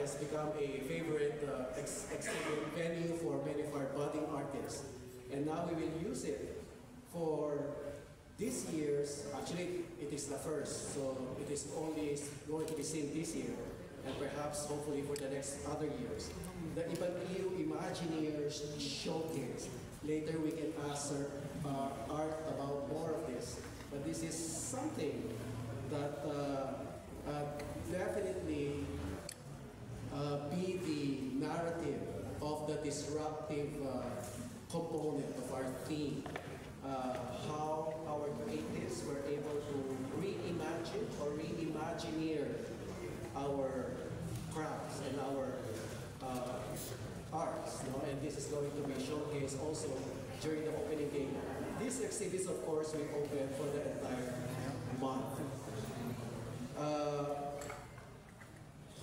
has become a favorite exhibit venue for many of our budding artists. And now we will use it for this year's, actually it is the first, so it is only going to be seen this year, and perhaps hopefully for the next other years. The Ibaguio Imagineers Showcase. Later we can ask Art about more of this, but this is something that definitely be the narrative of the disruptive component of our theme. How our creatives were able to reimagine or reimagineer our crafts and our arts, and this is going to be showcased also during the opening day. These exhibits, of course, will open for the entire month.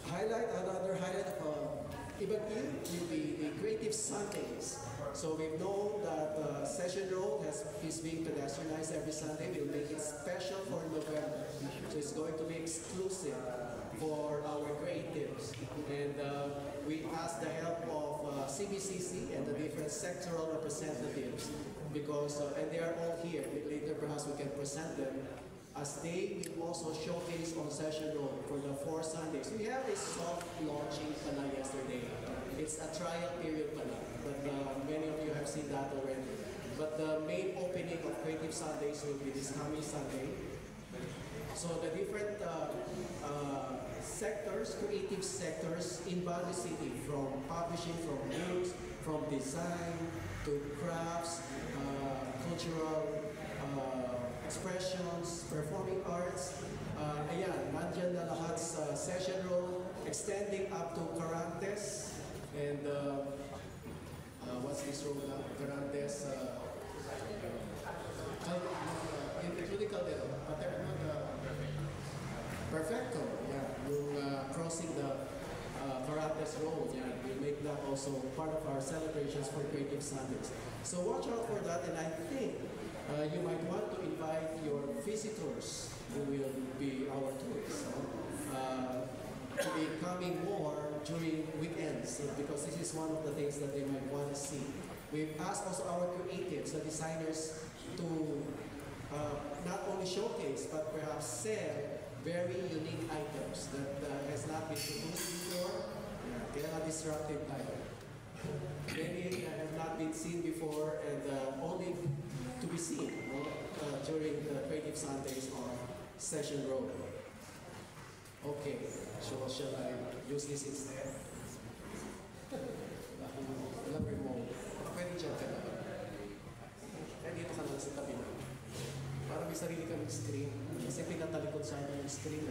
Another highlight of Ibaguio will be the Creative Sundays. So we know that Session Road is being pedestrianized every Sunday. We'll make it special for November. So it's going to be exclusive for our creatives. And we ask the help of CBCC and the different sectoral representatives because, and they are all here. Later perhaps we can present them, as they will also showcase on Session Road for the 4 Sundays. We have a soft launching pala yesterday. It's a trial period pala, but many of you have seen that already. But the main opening of Creative Sundays will be this coming Sunday. So the different sectors, creative sectors in Baguio City, from publishing, from news, from design, to crafts, cultural expressions, performing arts. Ayan, nandiyan na lahat sa Session Road, extending up to Carantes, and what's this road now? Carantes, including Caldero, Perfecto, yeah, yung crossing the Carantes Road, yeah, we make that also part of our celebrations for Creative Sundays. So watch out for that, and I think you might want to invite your visitors who will be our tourists to be coming more during weekends because this is one of the things that they might want to see. We've asked also our creatives, the designers, to not only showcase but perhaps sell very unique items that has not been produced before. Kaya nga disruptive tayo. Many have not been seen before and only to be seen during the Creative Sundays on Session Road. Okay, so shall I use this instead? Walang remote. Pwede dyan ka naman. Kaya dito ka lang sa tabi mo. Para may sarili kang screen. Kasi pinatalikod sa amin yung screen.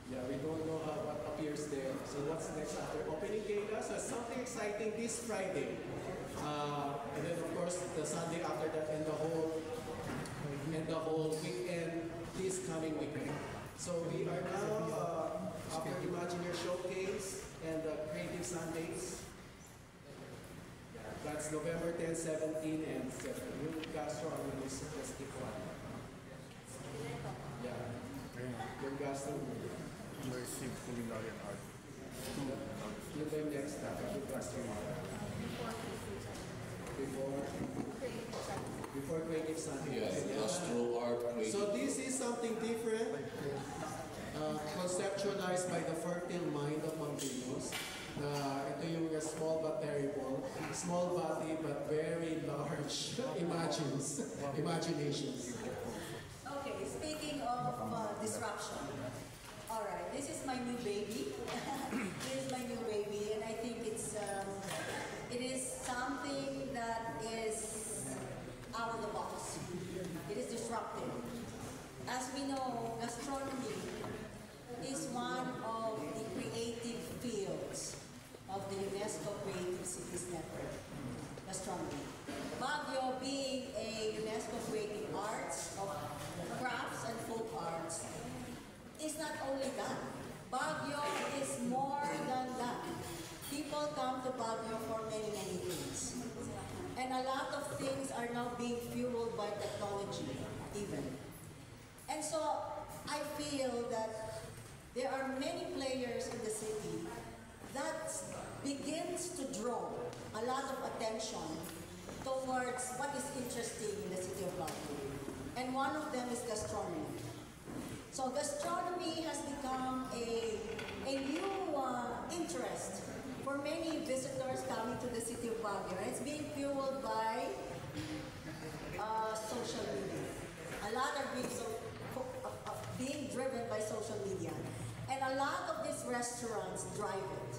Yeah, we don't know what appears there. So what's next after opening gala? So something exciting this Friday. And then of course the Sunday after that and the whole weekend this coming weekend. So we are now after Imagineer Showcase and the Creative Sundays. That's November 10, 17, and 7. Yung Castro ang release sa Festival. Yeah. Yung Castro. Mercy Culinary Art. Yung ba yung next step? Yung Castro. Before Creative Sunday. Yes, Castro Art. So this is something different. Conceptualized by the fertile mind of Mampinos. Ito yung small but terrible, small body but very large imaginations. Okay, speaking of disruption. All right, this is my new baby. This is my new baby, and I think it is something that is out of the box. It is disruptive. As we know, gastronomy is one of the creative fields of the UNESCO Creative Cities Network, gastronomy. Baguio being a UNESCO Creative Arts of crafts and folk arts is not only that. Baguio is more than that. People come to Baguio for many, many things. And a lot of things are now being fueled by technology, even. And so I feel that there are many players players in the city that begins to draw a lot of attention towards what is interesting in the city of Baguio. And one of them is gastronomy. So gastronomy has become a new interest for many visitors coming to the city of Baguio. And it's being fueled by social media. A lot are being driven by social media. And a lot of these restaurants drive it.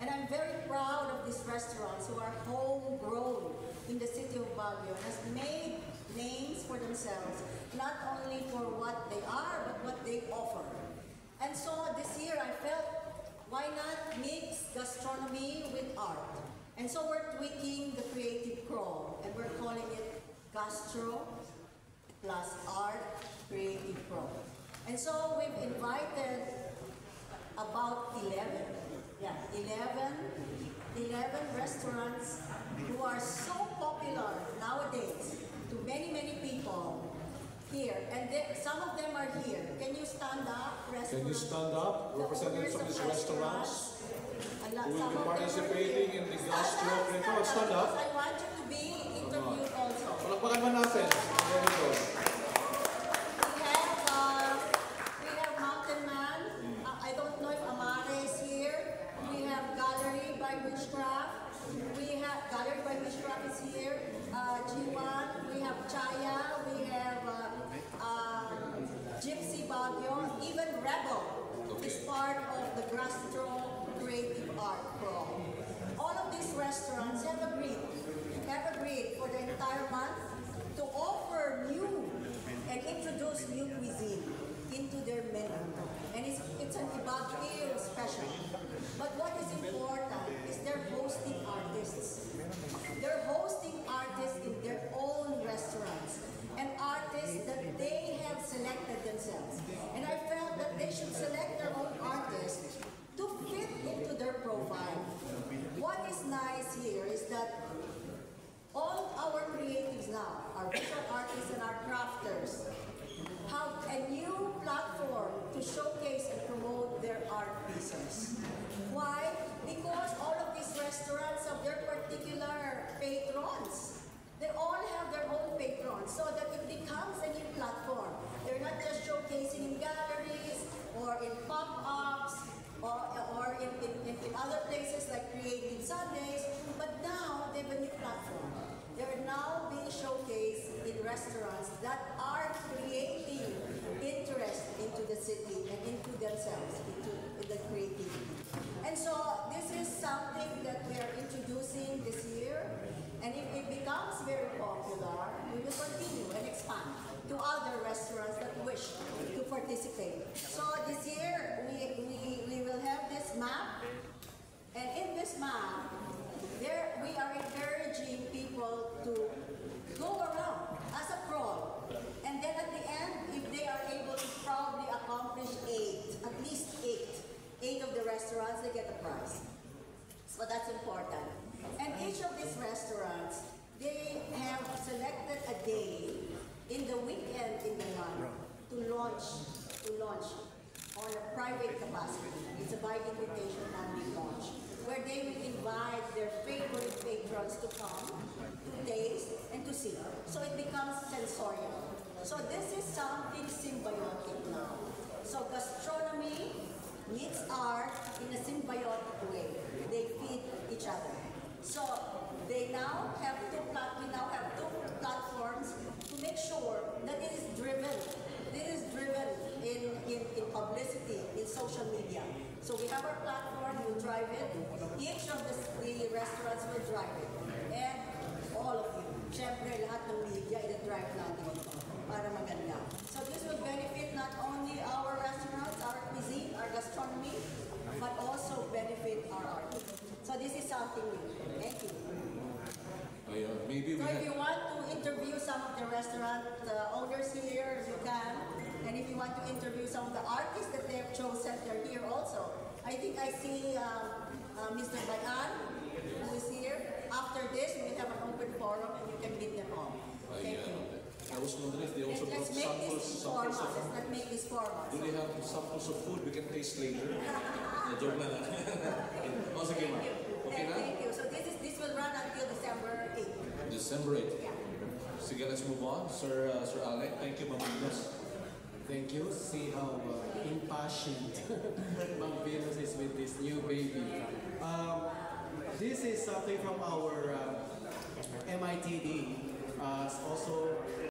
And I'm very proud of these restaurants who are homegrown in the city of Baguio, has made names for themselves, not only for what they are, but what they offer. And so this year I felt, why not mix gastronomy with art? And so we're tweaking the creative crawl, and we're calling it Gastro plus Art Creative Crawl. And so we've invited about 11 restaurants who are so popular nowadays to many, many people here. And some of them are here. Can you stand up? Can you stand up? Representatives of these restaurants who will be participating in the Gastro Creative. Stand up. I want you to be interviewed also. Palakpakan man natin. Very good. We have Mountain Man. I don't know if Amare is here. We have Gallery by Witchcraft. Gallery by Witchcraft is here. G1. We have Chaya. We have Gypsy Baguio. Even Rebel is part of the Gastro Creative Art Crawl. All of these restaurants have agreed for the entire month to offer new and introduce new cuisine into their menu. And it's an Baguio special. But what is important is they're hosting artists. They're hosting artists in their own restaurants, and artists that they have selected themselves. And I felt that they should select their own artists to fit into their profile. What is nice here is that all our creatives now, our visual artists and our crafters, have a new platform to showcase and promote their art pieces. Why? Because all of these restaurants have their particular patrons. They all have their own patrons, so that it becomes a new platform. They're not just showcasing in galleries or in pop-ups or in other places like Creative Sundays, but now they have a new platform. They're now being showcased in restaurants that are creating interest into the city and into themselves, into the creativity. And so this is something that we are introducing this year, and if it becomes very popular, we will continue and expand to other restaurants that wish to participate. So this year, we will have this map, and in this map, we are encouraging people to go around as a crawl. And then at the end, if they are able to probably accomplish at least eight of the restaurants, they get a prize. So that's important. And each of these restaurants, they have selected a day in the weekend in the month to launch on a private capacity. It's a by invitation only launch, where they will invite their favorite patrons to come, to taste, and to see. So it becomes sensorial. So this is something symbiotic now. So gastronomy meets art in a symbiotic way. They feed each other. So we now have two platforms to make sure that it is driven. It is driven in publicity, in social media. So we have our platform, we'll drive it. Each of the restaurants will drive it. And all of you, syempre lahat ng media, i-drive natin ito para maganda. So this will benefit not only our restaurants, our cuisine, our gastronomy, but also benefit our art. So this is something new. Thank you. Maybe So if you want to interview some of the restaurant owners here, you can. And if you want to interview some of the artists that they have chosen, they're here also. I think I see Mr. Bayan, who is here. After this, we will have an open forum and you can meet them all. Thank you. I was wondering if they also Let's brought make this samples formal. of Let's not make this formal. Do they have samples of food we can taste later? Joke lang. O sige ma'am. Thank you. Okay na? Thank you. So this will run until December 8th. December 8. Yeah. Sige, let's move on. Sir Alec, thank you, Ma'am Venus. Thank you. See how impassioned Ma'am Venus is with this new baby. This is something from our MITD. Also